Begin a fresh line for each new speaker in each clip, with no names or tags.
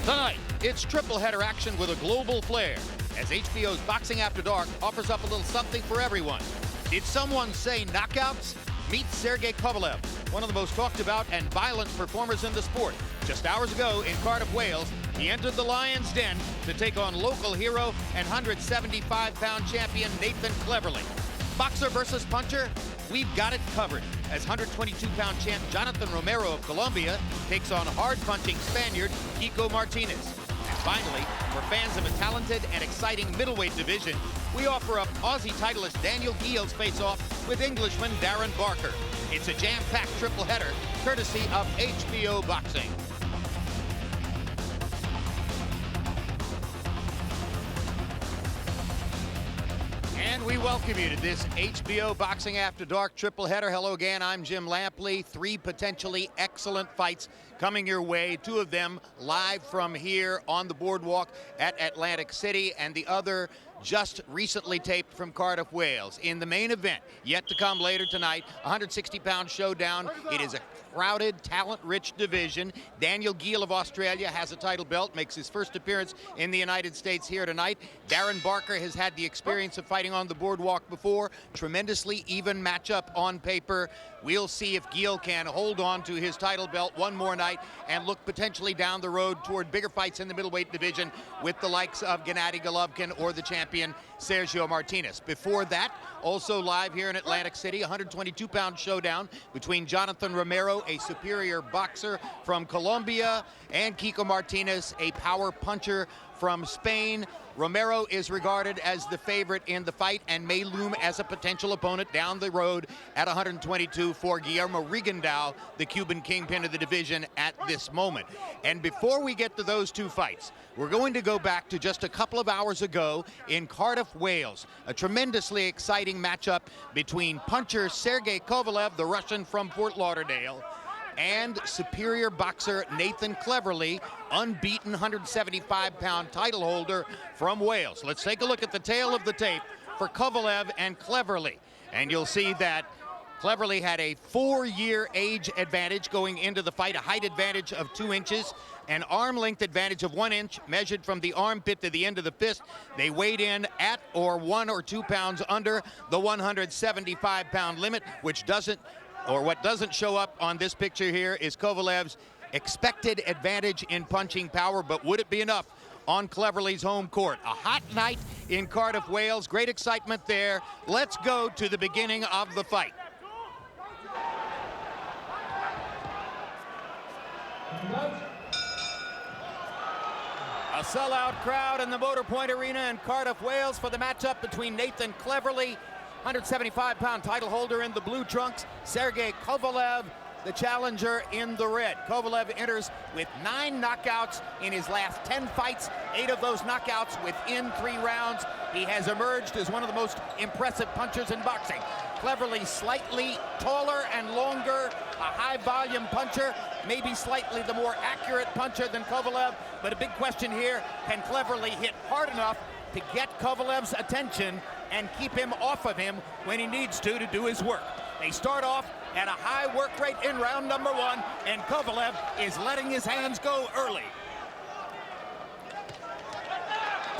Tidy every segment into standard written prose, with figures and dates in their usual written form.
Tonight, it's triple header action with a global flair as HBO's Boxing After Dark offers up a little something for everyone. Did someone say knockouts? Meet Sergey Kovalev, one of the most talked about and violent performers in the sport. Just hours ago in Cardiff, Wales, he entered the Lion's Den to take on local hero and 175-pound champion Nathan Cleverly. Boxer versus puncher? We've got it covered as 122-pound champ Jonathan Romero of Colombia takes on hard-punching Spaniard Kiko Martinez. And finally, for fans of a talented and exciting middleweight division, we offer up Aussie titleist Daniel Geale's face-off with Englishman Darren Barker. It's a jam-packed triple header courtesy of HBO Boxing. And we welcome you to this HBO Boxing After Dark triple header. Hello again, I'm Jim Lampley. 3 potentially excellent fights coming your way. 2 of them live from here on the boardwalk at Atlantic City, and the other just recently taped from Cardiff, Wales. In the main event, yet to come later tonight, 160-pound showdown. It is a crowded, talent-rich division. Daniel Geale of Australia has a title belt, makes his first appearance in the United States here tonight. Darren Barker has had the experience of fighting on the boardwalk before. Tremendously even matchup on paper. We'll see if Geale can hold on to his title belt one more night and look potentially down the road toward bigger fights in the middleweight division with the likes of Gennady Golovkin or the champion Sergey Martinez. Before that, also live here in Atlantic City, 122-pound showdown between Jonathan Romero, a superior boxer from Colombia, and Kiko Martinez, a power puncher from Spain. Romero is regarded as the favorite in the fight and may loom as a potential opponent down the road at 122 for Guillermo Rigondeaux, the Cuban kingpin of the division at this moment. And before we get to those 2 fights, we're going to go back to just a couple of hours ago in Cardiff, Wales. A tremendously exciting matchup between puncher Sergey Kovalev, the Russian from Fort Lauderdale, and superior boxer Nathan Cleverly, unbeaten 175-pound title holder from Wales. Let's take a look at the tail of the tape for Kovalev and Cleverly. And you'll see that Cleverly had a 4-year age advantage going into the fight, a height advantage of 2 inches, an arm length advantage of 1 inch measured from the armpit to the end of the fist. They weighed in at or 1 or 2 pounds under the 175-pound limit, which what doesn't show up on this picture here is Kovalev's expected advantage in punching power, but would it be enough on Cleverly's home court? A hot night in Cardiff, Wales. Great excitement there. Let's go to the beginning of the fight. A sellout crowd in the Motor Point Arena in Cardiff, Wales for the matchup between Nathan Cleverly, 175-pound title holder in the blue trunks, Sergey Kovalev, the challenger in the red. Kovalev enters with 9 knockouts in his last 10 fights, 8 of those knockouts within 3 rounds. He has emerged as one of the most impressive punchers in boxing. Cleverly slightly taller and longer, a high-volume puncher, maybe slightly the more accurate puncher than Kovalev, but a big question here, can Cleverly hit hard enough to get Kovalev's attention and keep him off of him when he needs to do his work? They start off at a high work rate in round number 1, and Kovalev is letting his hands go early.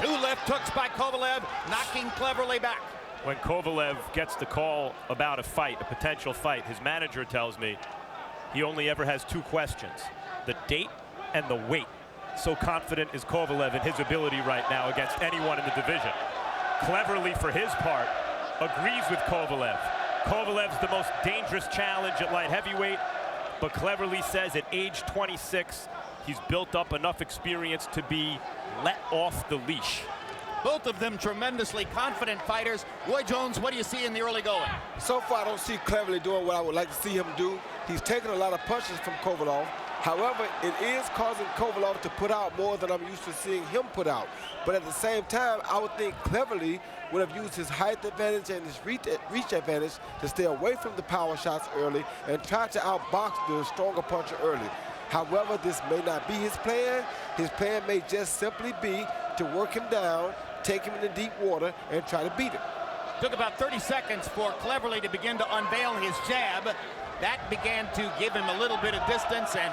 2 left hooks by Kovalev, knocking Cleverly back.
When Kovalev gets the call about a fight, a potential fight, his manager tells me he only ever has 2 questions: the date and the weight. So confident is Kovalev in his ability right now against anyone in the division. Cleverly, for his part, agrees with Kovalev. Kovalev's the most dangerous challenge at light heavyweight, but Cleverly says at age 26, he's built up enough experience to be let off the leash.
Both of them tremendously confident fighters. Roy Jones, what do you see in the early going?
So far, I don't see Cleverly doing what I would like to see him do. He's taken a lot of punches from Kovalev. However, it is causing Kovalev to put out more than I'm used to seeing him put out. But at the same time, I would think Cleverly would have used his height advantage and his reach advantage to stay away from the power shots early and try to outbox the stronger puncher early. However, this may not be his plan. His plan may just simply be to work him down, take him into deep water, and try to beat him.
Took about 30 seconds for Cleverly to begin to unveil his jab. That began to give him a little bit of distance, and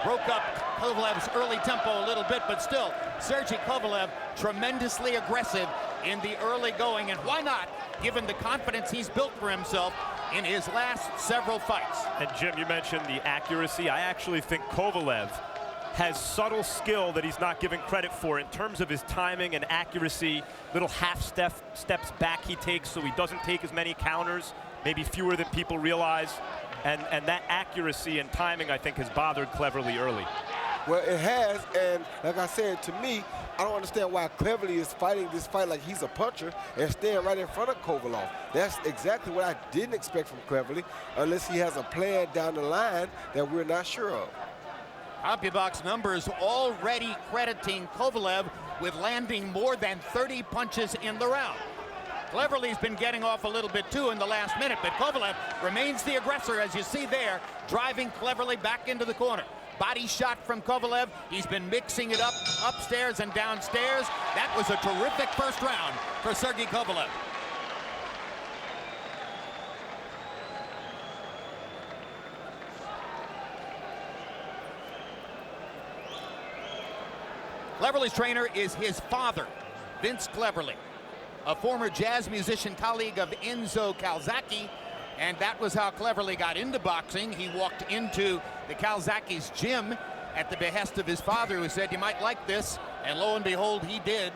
broke up Kovalev's early tempo a little bit, but still, Sergey Kovalev tremendously aggressive in the early going, and why not, given the confidence he's built for himself in his last several fights.
And Jim, you mentioned the accuracy. I actually think Kovalev has subtle skill that he's not given credit for in terms of his timing and accuracy, little steps back he takes so he doesn't take as many counters, maybe fewer than people realize. And that accuracy and timing, I think, has bothered Cleverly early.
Well, it has, and like I said, to me, I don't understand why Cleverly is fighting this fight like he's a puncher and staying right in front of Kovalov. That's exactly what I didn't expect from Cleverly, unless he has a plan down the line that we're not sure of.
CompuBox numbers already crediting Kovalev with landing more than 30 punches in the round. Cleverly's been getting off a little bit too in the last minute, but Kovalev remains the aggressor, as you see there, driving Cleverly back into the corner. Body shot from Kovalev. He's been mixing it up upstairs and downstairs. That was a terrific first round for Sergey Kovalev. Cleverly's trainer is his father, Vince Cleverly, a former jazz musician colleague of Enzo Calzaghe, and that was how Cleverly got into boxing. He walked into the Calzaghe's gym at the behest of his father, who said, "You might like this," and lo and behold, he did.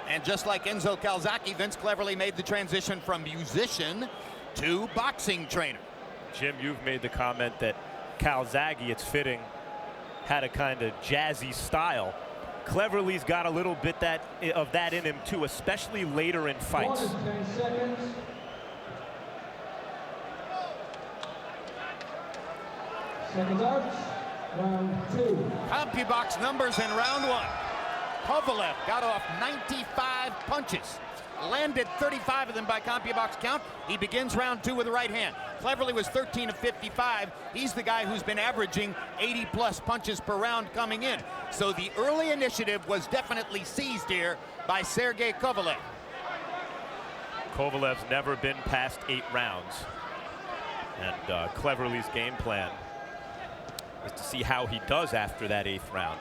And just like Enzo Calzaghe, Vince Cleverly made the transition from musician to boxing trainer.
Jim, you've made the comment that Calzaghe, it's fitting, had a kind of jazzy style. Cleverly's got a little bit of that in him too, especially later in fights.
10 seconds. Seconds out. Round 2.
CompuBox numbers in round 1. Kovalev got off 95 punches. Landed 35 of them by CompuBox count. He begins round 2 with the right hand. Cleverly was 13 of 55. He's the guy who's been averaging 80+ punches per round coming in. So the early initiative was definitely seized here by Sergey Kovalev.
Kovalev's never been past 8 rounds. And Cleverly's game plan is to see how he does after that 8th round.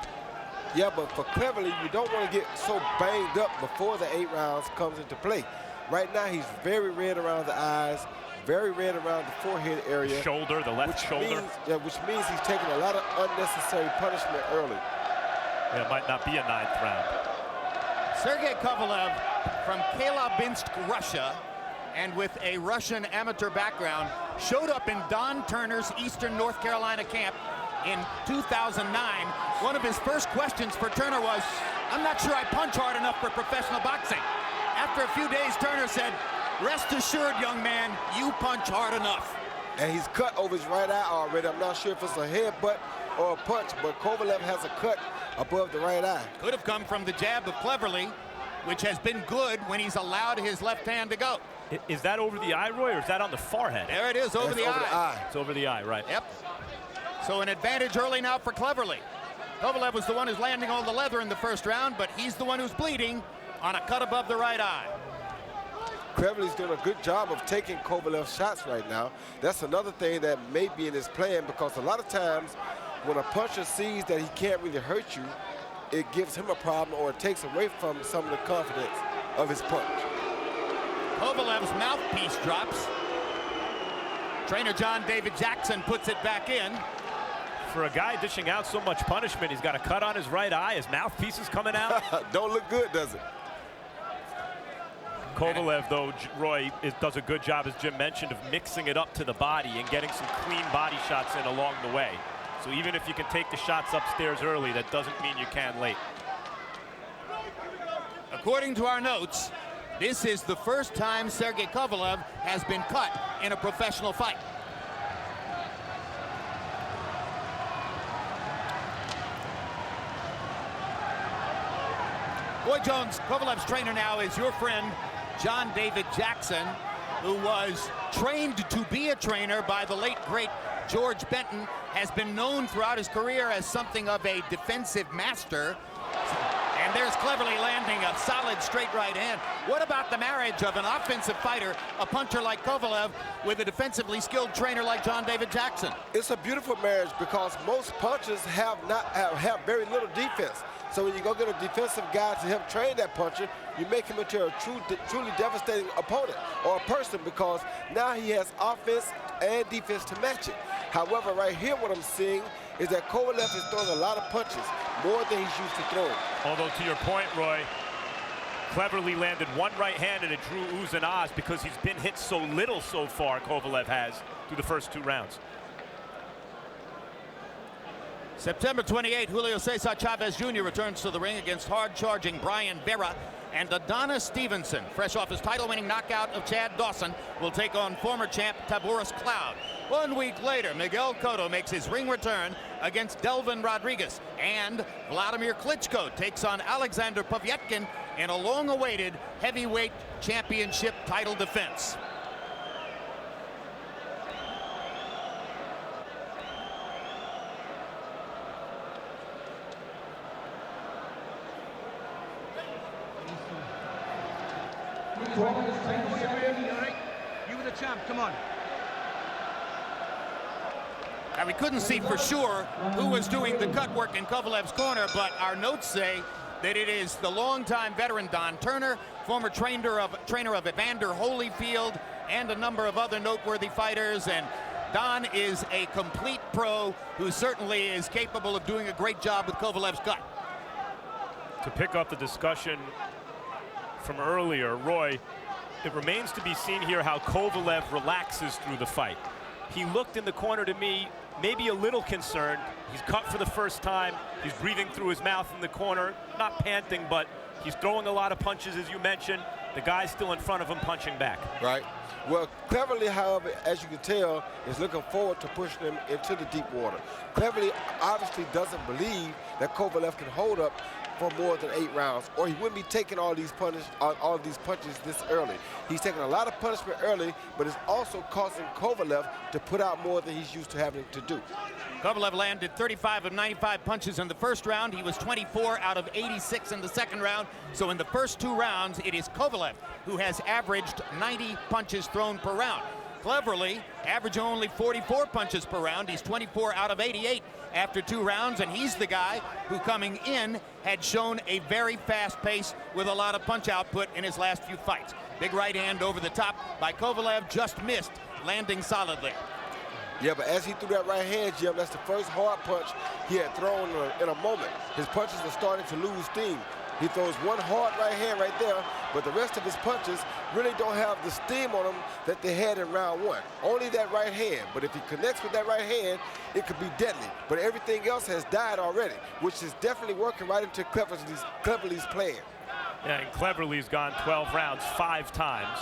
Yeah, but for Cleverly, you don't want to get so banged up before the 8 rounds comes into play. Right now, he's very red around the eyes, very red around the forehead area.
Shoulder, the left shoulder.
Which means he's taking a lot of unnecessary punishment early.
It might not be a 9th round.
Sergey Kovalev from Chelyabinsk, Russia, and with a Russian amateur background, showed up in Don Turner's Eastern North Carolina camp in 2009. One of his first questions for Turner was, "I'm not sure I punch hard enough for professional boxing." After a few days, Turner said, "Rest assured, young man, you punch hard enough."
And he's cut over his right eye already. I'm not sure if it's a headbutt or a punch, but Kovalev has a cut above the right eye.
Could have come from the jab of Cleverly, which has been good when he's allowed his left hand to go.
Is that over the eye, Roy, or is that on the forehead?
There it is, over the eye.
It's over the eye, right.
Yep. So an advantage early now for Cleverly. Kovalev was the one who's landing all the leather in the first round, but he's the one who's bleeding on a cut above the right eye.
Cleverly's doing a good job of taking Kovalev's shots right now. That's another thing that may be in his plan, because a lot of times when a puncher sees that he can't really hurt you, it gives him a problem, or it takes away from some of the confidence of his punch.
Kovalev's mouthpiece drops. Trainer John David Jackson puts it back in.
For a guy dishing out so much punishment, he's got a cut on his right eye. His mouthpiece is coming out.
Don't look good, does it?
Kovalev, though, Roy, does a good job, as Jim mentioned, of mixing it up to the body and getting some clean body shots in along the way. So even if you can take the shots upstairs early, that doesn't mean you can late.
According to our notes, this is the first time Sergey Kovalev has been cut in a professional fight. Boy Jones, Kovalev's trainer now is your friend, John David Jackson, who was trained to be a trainer by the late, great George Benton, has been known throughout his career as something of a defensive master. And there's Cleverly landing a solid straight right hand. What about the marriage of an offensive fighter, a puncher like Kovalev, with a defensively skilled trainer like John David Jackson?
It's a beautiful marriage because most punchers have very little defense. So when you go get a defensive guy to help train that puncher, you make him into a truly devastating opponent or a person, because now he has offense and defense to match it. However, right here what I'm seeing is that Kovalev is throwing a lot of punches, more than he's used to throwing.
Although, to your point, Roy, Cleverly landed one right hand and it drew oohs and ahs because he's been hit so little so far, Kovalev has, through the first 2 rounds.
September 28, Julio Cesar Chavez Jr. returns to the ring against hard-charging Brian Vera, and Adonis Stevenson, fresh off his title-winning knockout of Chad Dawson, will take on former champ Taboris Cloud. 1 week later, Miguel Cotto makes his ring return against Delvin Rodriguez, and Vladimir Klitschko takes on Alexander Povetkin in a long-awaited heavyweight championship title defense.
Each one is 10 seconds.
You were the champ, come on.
Now, we couldn't see for sure who was doing the cut work in Kovalev's corner, but our notes say that it is the longtime veteran Don Turner, former trainer of Evander Holyfield, and a number of other noteworthy fighters. And Don is a complete pro who certainly is capable of doing a great job with Kovalev's gut.
To pick up the discussion from earlier, Roy, it remains to be seen here how Kovalev relaxes through the fight. He looked in the corner to me, maybe a little concerned. He's cut for the first time. He's breathing through his mouth in the corner, not panting, but he's throwing a lot of punches, as you mentioned. The guy's still in front of him punching back.
Right. Well, Cleverly, however, as you can tell, is looking forward to pushing him into the deep water. Cleverly obviously doesn't believe that Kovalev can hold up for more than 8 rounds, or he wouldn't be taking all these punches this early. He's taking a lot of punishment early, but it's also causing Kovalev to put out more than he's used to having to do.
Kovalev landed 35 of 95 punches in the first round. He was 24 out of 86 in the second round. So in the first 2 rounds, it is Kovalev who has averaged 90 punches thrown per round. Cleverly, averaging only 44 punches per round. He's 24 out of 88 after 2 rounds, and he's the guy who, coming in, had shown a very fast pace with a lot of punch output in his last few fights. Big right hand over the top by Kovalev, just missed, landing solidly.
Yeah, but as he threw that right hand, Jim, that's the first hard punch he had thrown in a moment. His punches are starting to lose steam. He throws one hard right hand right there, but the rest of his punches really don't have the steam on them that they had in round 1. Only that right hand, but if he connects with that right hand, it could be deadly. But everything else has died already, which is definitely working right into Cleverly's plan.
Yeah, and Cleverly's gone 12 rounds 5 times.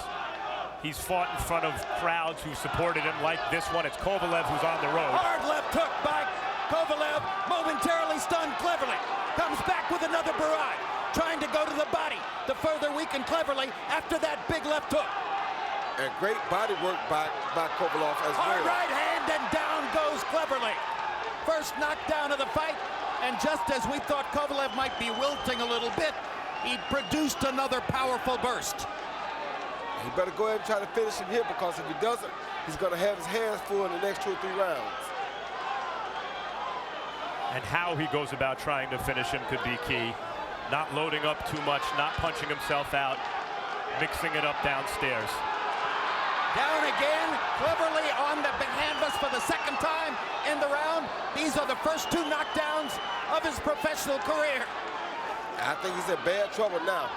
He's fought in front of crowds who supported him like this one. It's Kovalev who's on the road.
Hard left hook by Kovalev, momentarily stunned Cleverly. Comes back with another barrage, trying to go to the body to further weaken Cleverly after that big left hook.
And great body work by Kovalev as well.
Hard right hand, and down goes Cleverly. First knockdown of the fight, and just as we thought Kovalev might be wilting a little bit, he produced another powerful burst.
He better go ahead and try to finish him here, because if he doesn't, he's going to have his hands full in the next 2 or 3 rounds.
And how he goes about trying to finish him could be key. Not loading up too much, not punching himself out, mixing it up downstairs.
Down again, Cleverly on the canvas for the second time in the round. These are the first 2 knockdowns of his professional career.
I think he's in bad trouble now.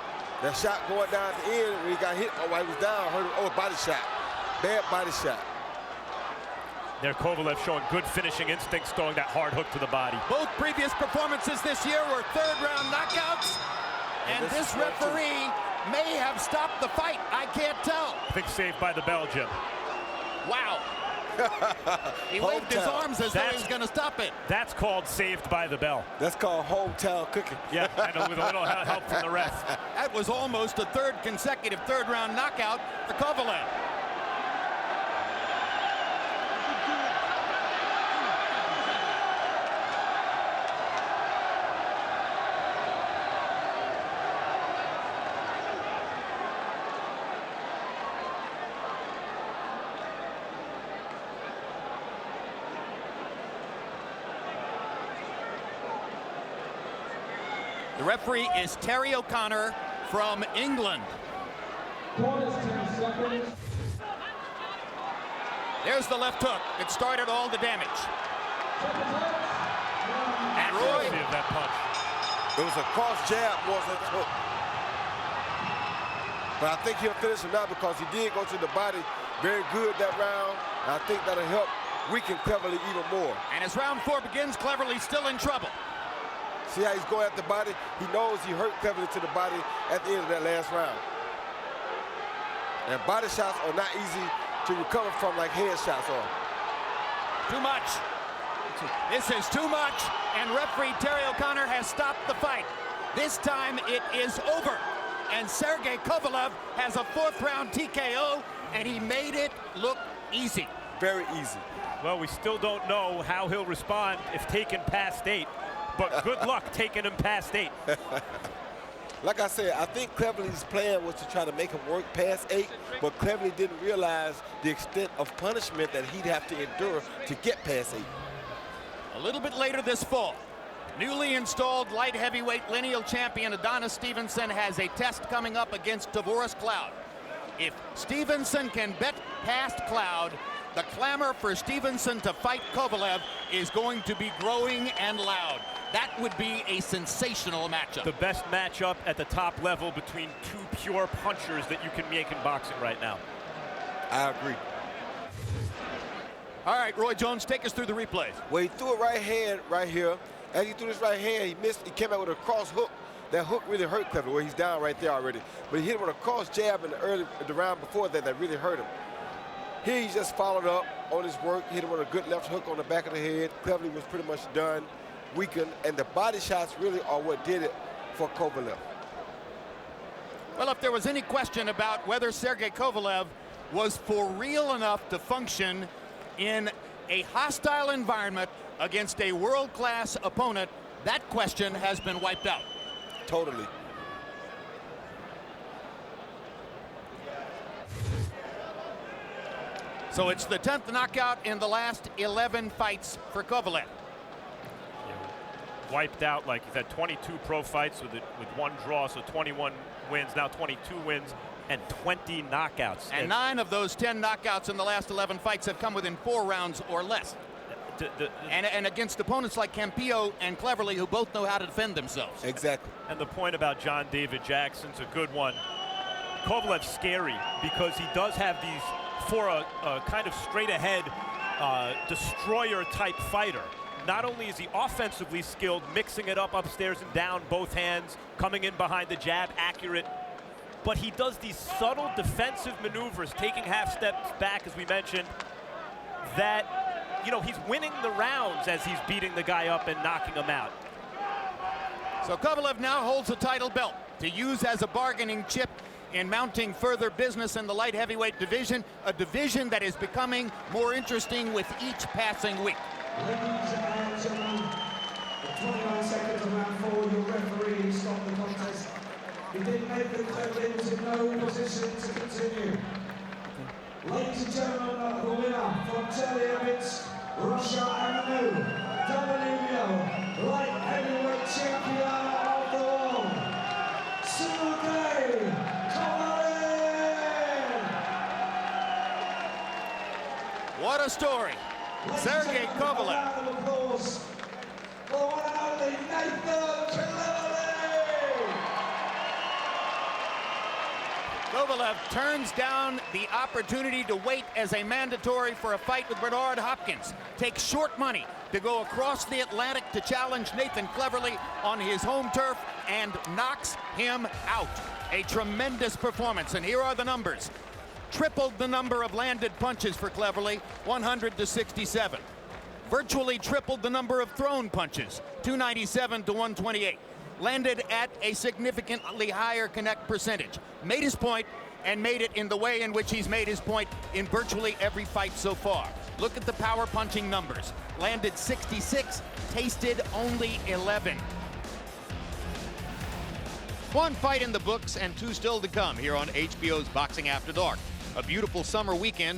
That shot going down at the end when he got hit while he was down, body shot. Bad body shot.
There, Kovalev showing good finishing instincts, throwing that hard hook to the body.
Both previous performances this year were 3rd round knockouts, and this referee may have stopped the fight. I can't tell.
I think saved by the bell, Jim.
Wow. He waved his arms as though he was going to stop it.
That's called saved by the bell.
That's called hometown cooking.
Yeah, and with a little help from the ref.
That was almost a 3rd consecutive 3rd round knockout for Kovalev. The referee is Terry O'Connor from England.
Corners 10 seconds.
There's the left hook that started all the damage. And Roy,
See that punch.
It was a cross jab more than a hook. But I think he'll finish him now because he did go to the body very good that round. And I think that'll help weaken Cleverly even more.
and as round 4 begins, Cleverly still in trouble.
See how he's going at the body? He knows he hurt Cleverly to the body at the end of that last round. And body shots are not easy to recover from like head shots are.
Too much. This is too much, and referee Terry O'Connor has stopped the fight. This time it is over, and Sergey Kovalev has a 4th round TKO, and he made it look easy.
Very easy.
Well, we still don't know how he'll respond if taken past 8, but good luck taking him past 8.
Like I said, I think Cleverly's plan was to try to make him work past 8, but Cleverly didn't realize the extent of punishment that he'd have to endure to get past 8.
A little bit later this fall, newly installed light heavyweight lineal champion Adonis Stevenson has a test coming up against Tavoris Cloud. If Stevenson can bet past Cloud, the clamor for Stevenson to fight Kovalev is going to be growing and loud. That would be a sensational matchup.
The best matchup at the top level between 2 pure punchers that you can make in boxing right now.
I agree.
All right, Roy Jones, take us through the replays.
Well, he threw a right hand right here. As he threw this right hand, he missed. He came out with a cross hook. That hook really hurt Cleverly, where he's down right there already. But he hit him with a cross jab in the round before that really hurt him. Here he just followed up on his work, hit him with a good left hook on the back of the head. Cleverly was pretty much done, weakened, and the body shots really are what did it for Kovalev.
Well, if there was any question about whether Sergey Kovalev was for real enough to function in a hostile environment against a world-class opponent, that question has been wiped out.
Totally.
So it's the 10th knockout in the last 11 fights for Kovalev.
Wiped out, like he's had 22 pro fights with 1 draw, so 21 wins, now 22 wins, and 20 knockouts.
And 9 of those 10 knockouts in the last 11 fights have come within 4 rounds or less. And against opponents like Campillo and Cleverly, who both know how to defend themselves.
Exactly.
And the point about John David Jackson's a good one. Kovalev's scary because he does have these, for a kind of straight ahead destroyer type fighter. Not only is he offensively skilled, mixing it up upstairs and down, both hands, coming in behind the jab, accurate, but he does these subtle defensive maneuvers, taking half steps back, as we mentioned, that, you know, he's winning the rounds as he's beating the guy up and knocking him out.
So Kovalev now holds a title belt to use as a bargaining chip in mounting further business in the light heavyweight division, a division that is becoming more interesting with each passing week.
Ladies and gentlemen, the 29 seconds of round 4, your referee stopped the contest. He did make the Cleverly was in no position to continue. Ladies and gentlemen, the winner from Chelyabinsk, Russia, and the new WBO light heavyweight champion of the world, Sergey Kovalev.
What a story. Sergey Kovalev.
Round of applause for the one and only Nathan Cleverly.
Kovalev turns down the opportunity to wait as a mandatory for a fight with Bernard Hopkins. Takes short money to go across the Atlantic to challenge Nathan Cleverly on his home turf and knocks him out. A tremendous performance, and here are the numbers. Tripled the number of landed punches for Cleverly, 100 to 67. Virtually tripled the number of thrown punches, 297 to 128. Landed at a significantly higher connect percentage. Made his point and made it in the way in which he's made his point in virtually every fight so far. Look at the power punching numbers. Landed 66, tasted only 11. 1 fight in the books and 2 still to come here on HBO's Boxing After Dark. A beautiful summer weekend